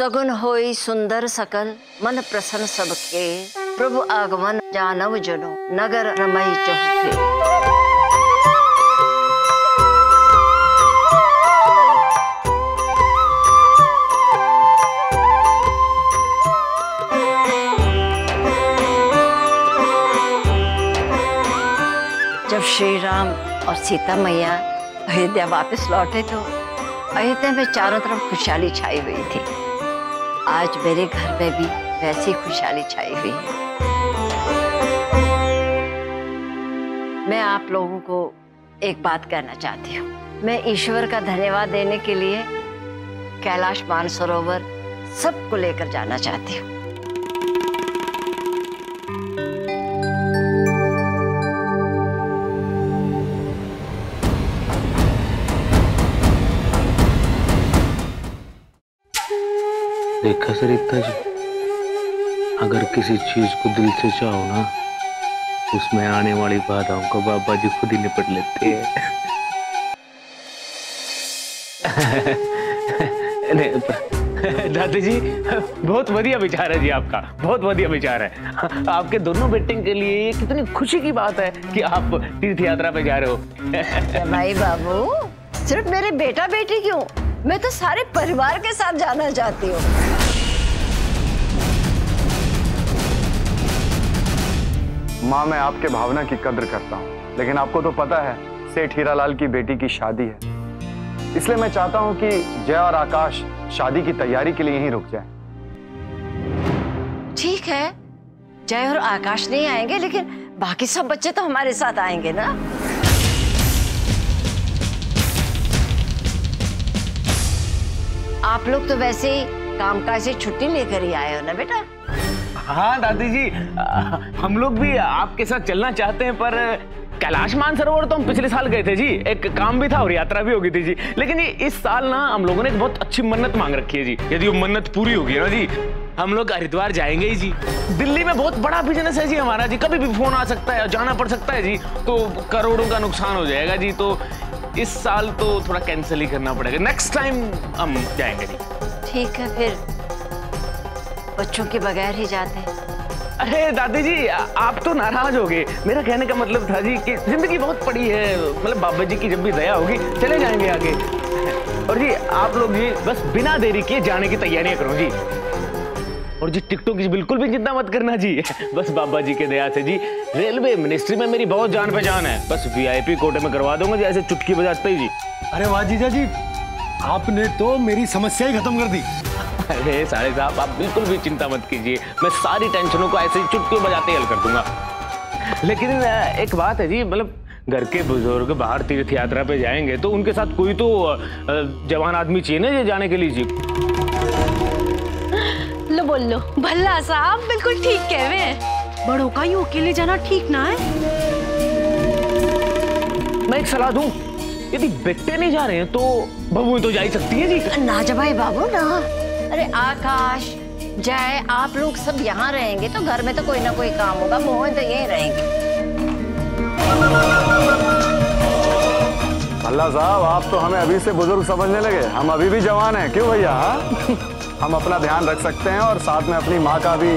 सगुन होई सुंदर सकल मन प्रसन्न सबके प्रभु आगमन जानव जनो नगर रमई चहुके। जब श्री राम और सीता मैया अयोध्या वापस लौटे तो अयोध्या में चारों तरफ खुशहाली छाई हुई थी। आज मेरे घर में भी वैसी खुशहाली छाई हुई है। मैं आप लोगों को एक बात कहना चाहती हूँ। मैं ईश्वर का धन्यवाद देने के लिए कैलाश मानसरोवर सबको लेकर जाना चाहती हूँ। देखा सरिता जी, अगर किसी चीज को दिल से चाहो ना, उसमें आने वाली बाधाओं को बाबा जी खुद ही निपट लेते हैं। दादी जी, बहुत बढ़िया विचार है जी आपका, बहुत बढ़िया विचार है। आपके दोनों बेटे के लिए ये कितनी खुशी की बात है कि आप तीर्थ यात्रा पे जा रहे हो। भाई बाबू, सिर्फ मेरे बेटा बेटी क्यों, मैं तो सारे परिवार के साथ जाना चाहती हूँ। माँ, मैं आपके भावना की कद्र करता हूँ, लेकिन आपको तो पता है सेठ हीरालाल की बेटी की शादी है, इसलिए मैं चाहता हूँ कि जय और आकाश शादी की तैयारी के लिए यहीं रुक जाए। ठीक है, जय और आकाश नहीं आएंगे, लेकिन बाकी सब बच्चे तो हमारे साथ आएंगे ना। आप लोग तो वैसे ही कामकाज से छुट्टी लेकर ही आए हो ना बेटा। हाँ दादी जी, हम लोग भी आपके साथ चलना चाहते हैं, पर कैलाश मानसरोवर तो हम पिछले साल गए थे जी, एक काम भी था और यात्रा भी हो गई थी जी। लेकिन ये इस साल ना हम लोगों ने एक बहुत अच्छी मन्नत मांग रखी है जी। यदि वो मन्नत पूरी होगी ना जी, हम लोग हरिद्वार जाएंगे ही जी। दिल्ली में बहुत बड़ा बिजनेस है जी हमारा जी, कभी भी फोन आ सकता है, जाना पड़ सकता है जी, तो करोड़ों का नुकसान हो जाएगा जी। तो इस साल तो थोड़ा कैंसिल ही करना पड़ेगा, नेक्स्ट टाइम हम जाएंगे जी। ठीक है, फिर बच्चों के बगैर ही जाते हैं। अरे दादी जी, आप तो नाराज हो गए। मेरा कहने का मतलब था जी कि जिंदगी बहुत बड़ी है, मतलब बाबा जी की जब भी दया होगी चले जाएंगे आगे। और जी आप लोग जी बस बिना देरी किए जाने की तैयारियां करो जी। और जी टिकटों की बिल्कुल भी चिंता मत करना जी, बस बाबा जी के दया से जी रेलवे मिनिस्ट्री में मेरी बहुत जान पहचान है, बस VIP कोटे में करवा दूंगा जी, ऐसे चुटकी बजाते ही जी। अरे वाह जीजा जी, आपने तो मेरी समस्या ही खत्म कर दी। अरे साले साहब, आप बिल्कुल भी चिंता मत कीजिए, मैं सारी टेंशनों को ऐसे ही चुटकी बजाते ही हल कर दूंगा। लेकिन एक बात है जी, मतलब घर के बुजुर्ग बाहर तीर्थ यात्रा पे जाएंगे तो उनके साथ कोई तो जवान आदमी चाहिए ना जाने के लिए जी। लो बोल लो, भल्ला साहब बिल्कुल ठीक कह रहे हैं, बड़ों का यूं अकेले जाना ठीक ना है। मैं एक सलाह दूं, यदि बेटे नहीं जा रहे हैं तो बहू तो जा ही सकती है जी। ना जा भाई बाबू ना। अरे आकाश, जय, आप लोग सब यहाँ रहेंगे तो घर में तो कोई ना कोई काम होगा, मोहन तो यहीं रहेंगे। अल्लाह साहब, आप तो हमें अभी से बुजुर्ग समझने लगे, हम अभी भी जवान हैं, क्यों भैया? हम अपना ध्यान रख सकते हैं और साथ में अपनी माँ का भी।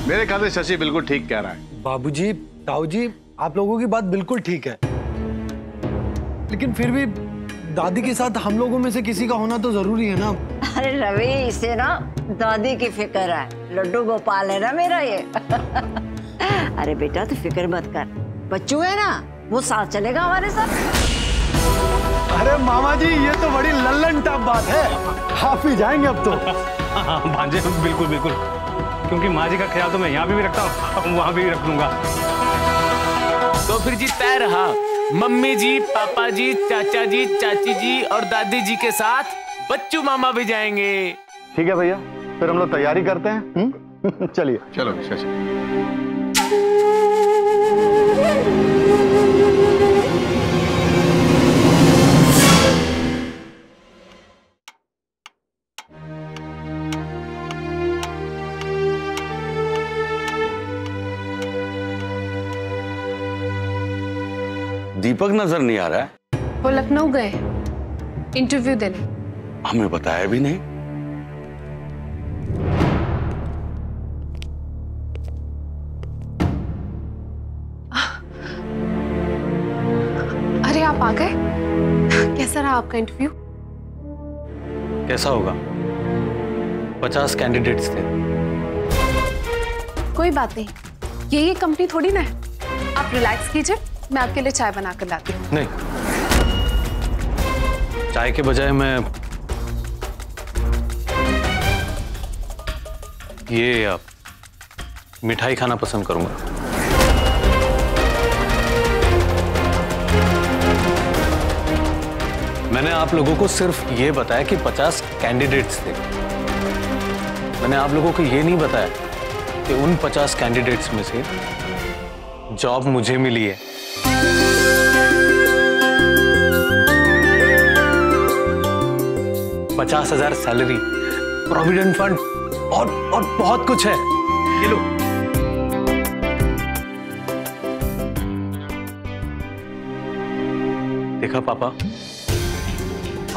मेरे ख्याल से शशि बिल्कुल ठीक कह रहा है। बाबूजी, ताऊ जी, आप लोगों की बात बिल्कुल ठीक है, लेकिन फिर भी दादी के साथ हम लोगों में से किसी का होना तो जरूरी है ना। अरे रवि, इसे ना दादी की फिक्र है, लड्डू गोपाल है ना मेरा ये। अरे बेटा तू फिक्र मत कर, बच्चू है ना, वो साथ चलेगा हमारे साथ। अरे मामा जी, ये तो बड़ी लल्लन टॉप बात है, आप ही जाएंगे अब तो। हाँ भांजे, बिल्कुल बिल्कुल, क्योंकि माँ जी का ख्याल तो मैं यहाँ भी रखता हूँ, वहाँ भी रख लूंगा। तो फिर जी तय रहा, मम्मी जी, पापा जी, चाचा जी, चाची जी और दादी जी के साथ बच्चू मामा भी जाएंगे। ठीक है भैया, फिर हम लोग तैयारी करते हैं। चलिए चलो शशि। दीपक नजर नहीं आ रहा है। वो लखनऊ गए इंटरव्यू देने। हमें बताया भी नहीं। अरे आप आ गए। कैसा रहा आपका इंटरव्यू? कैसा होगा, 50 कैंडिडेट्स थे। कोई बात नहीं, ये कंपनी थोड़ी ना है। आप रिलैक्स कीजिए, मैं आपके लिए चाय बना कर लाती हूँ। नहीं, चाय के बजाय मैं ये मिठाई खाना पसंद करूंगा। मैंने आप लोगों को सिर्फ ये बताया कि 50 कैंडिडेट्स थे। मैंने आप लोगों को ये नहीं बताया कि उन 50 कैंडिडेट्स में से जॉब मुझे मिली है। $50,000 सैलरी, प्रोविडेंट फंड और बहुत कुछ है। ये लो। देखा पापा,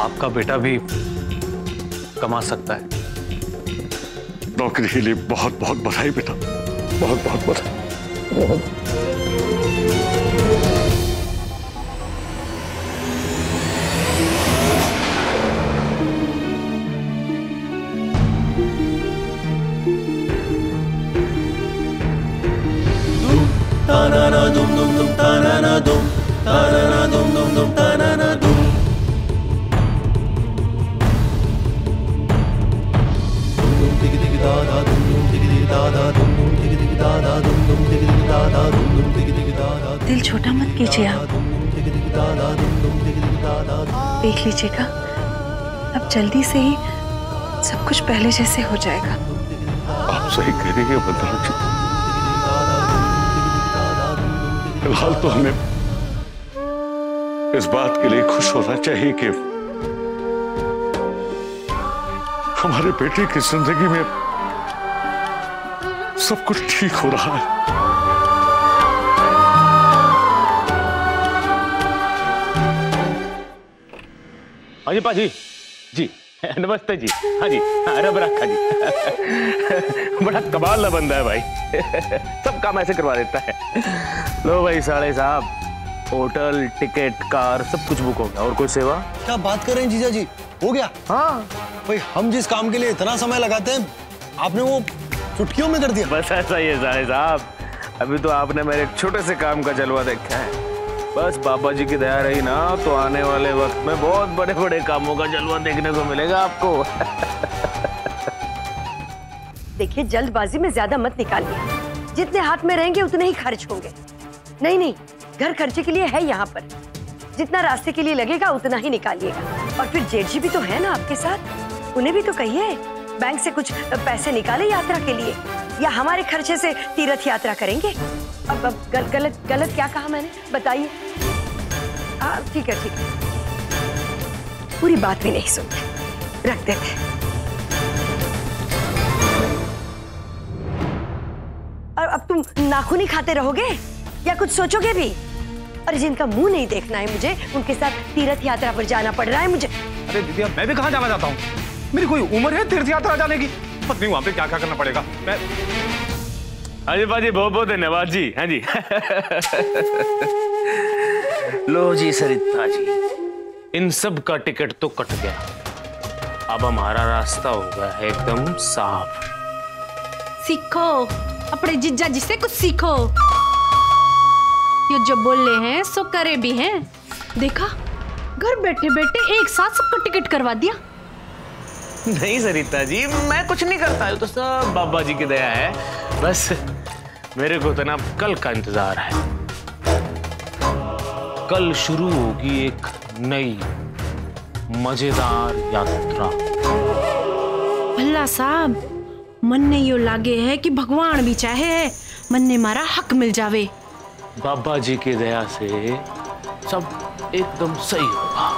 आपका बेटा भी कमा सकता है। नौकरी के लिए बहुत बहुत बधाई बेटा, बहुत बहुत बधाई। दिल छोटा मत कीजिए आप। देख लीजिएगा, अब जल्दी से ही सब कुछ पहले जैसे हो जाएगा। आप सही कह रही है बदनाम जी। फिलहाल तो हमें इस बात के लिए खुश होना चाहिए कि हमारे बेटे की जिंदगी में सब कुछ ठीक हो रहा है। हाँ जी पाजी जी, नमस्ते जी। हाँ जी, रब रखा जी। बड़ा कमाल बंदा है भाई। सब काम ऐसे करवा देता है। लो भाई साले साहब, होटल, टिकट, कार सब कुछ बुक हो गया। और कोई सेवा? क्या बात कर रहे हैं जीजा जी, हो गया? हाँ भाई हम जिस काम के लिए इतना समय लगाते हैं, आपने वो चुटकियों में कर दिया। बस ऐसा ही है साले साहब। अभी तो आपने मेरे एक छोटे से काम का जलवा देखा है। बस बाबा जी की दया रही ना, तो आने वाले वक्त में बहुत बड़े बड़े कामों का जलवा देखने को मिलेगा आपको। देखिए, जल्दबाजी में ज्यादा मत निकालिए। जितने हाथ में रहेंगे उतने ही खर्च होंगे। नहीं नहीं, घर खर्चे के लिए है यहाँ पर। जितना रास्ते के लिए लगेगा उतना ही निकालिएगा। और फिर जेठ जी भी तो है ना आपके साथ, उन्हें भी तो कहिए बैंक से कुछ पैसे निकाले यात्रा के लिए, या हमारे खर्चे से तीर्थ यात्रा करेंगे। अब गलत क्या कहा मैंने, बताइए। ठीक है, पूरी बात भी नहीं सुनते, रख देते। और अब तुम नाखून ही खाते रहोगे या कुछ सोचोगे भी? और जिनका मुंह नहीं देखना है मुझे, उनके साथ तीर्थ यात्रा पर जाना पड़ रहा है मुझे। अरे दीदी, मैं भी कहाँ जाना चाहता हूँ? मेरी कोई उम्र है तीर्थ यात्रा जाने की? पता नहीं वहां पे क्या क्या करना पड़ेगा। मैं हाँ जी पाजी, बहुत बहुत धन्यवाद जी। हाँ जी। लो जी सरिता जी, इन सब का टिकट तो कट गया। अब हमारा रास्ता हो गया है एकदम साफ। सीखो, अपने जीजा जी से कुछ सीखो। ये जो बोल रहे हैं सो करे भी हैं। देखा, घर बैठे बैठे एक साथ सबका टिकट करवा दिया। नहीं सरिता जी, मैं कुछ नहीं करता हूँ, तो सब बाबा जी की दया है। बस मेरे को तो ना कल का इंतजार है। कल शुरू होगी एक नई मजेदार यात्रा। भल्ला साहब, मन ने यो लागे है कि भगवान भी चाहे है मन ने मारा हक मिल जावे। बाबा जी की दया से सब एकदम सही होगा।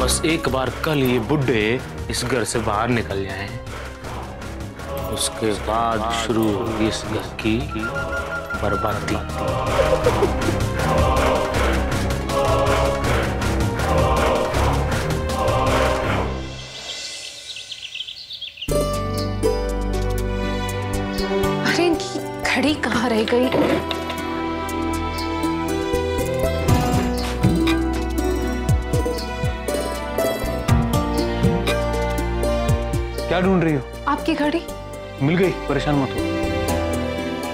बस एक बार कल ये बुड्ढे इस घर से बाहर निकल जाएं, उसके बाद शुरू होगी इस घर की बर्बादी। रह गई। क्या ढूंढ रही हो? आपकी घड़ी मिल गई, परेशान मत हो।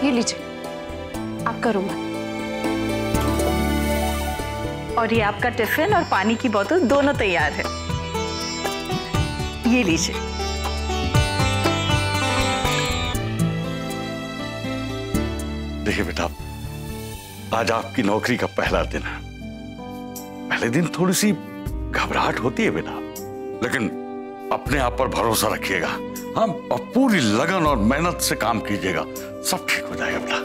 ये लीजिए, आपका रुमाल। और ये आपका टिफिन और पानी की बोतल दोनों तैयार है। ये लीजिए। देखिए बेटा, आज आपकी नौकरी का पहला दिन है। पहले दिन थोड़ी सी घबराहट होती है बेटा, लेकिन अपने आप पर भरोसा रखिएगा। हाँ, और पूरी लगन और मेहनत से काम कीजिएगा, सब ठीक हो जाएगा बेटा।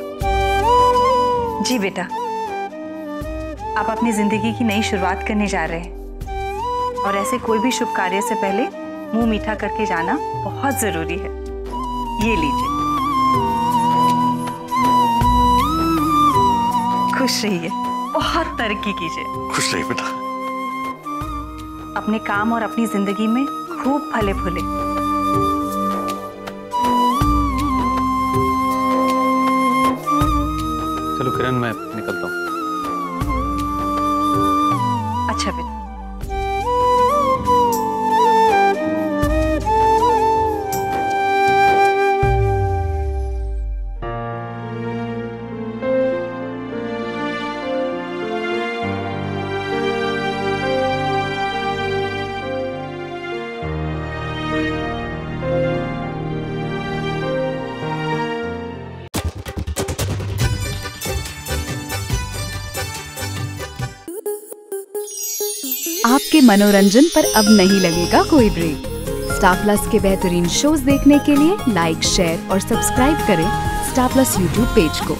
जी बेटा, आप अपनी जिंदगी की नई शुरुआत करने जा रहे हैं और ऐसे कोई भी शुभ कार्य से पहले मुंह मीठा करके जाना बहुत जरूरी है। ये लीजिए। खुश रहिए, बहुत तरक्की कीजिए। खुश रहिए बेटा। अपने काम और अपनी जिंदगी में खूब फले फूले। चलो किरण, मैं निकलता हूँ। अच्छा बेटा। आपके मनोरंजन पर अब नहीं लगेगा कोई ब्रेक। स्टार प्लस के बेहतरीन शोज देखने के लिए लाइक, शेयर और सब्सक्राइब करें स्टार प्लस यूट्यूब पेज को।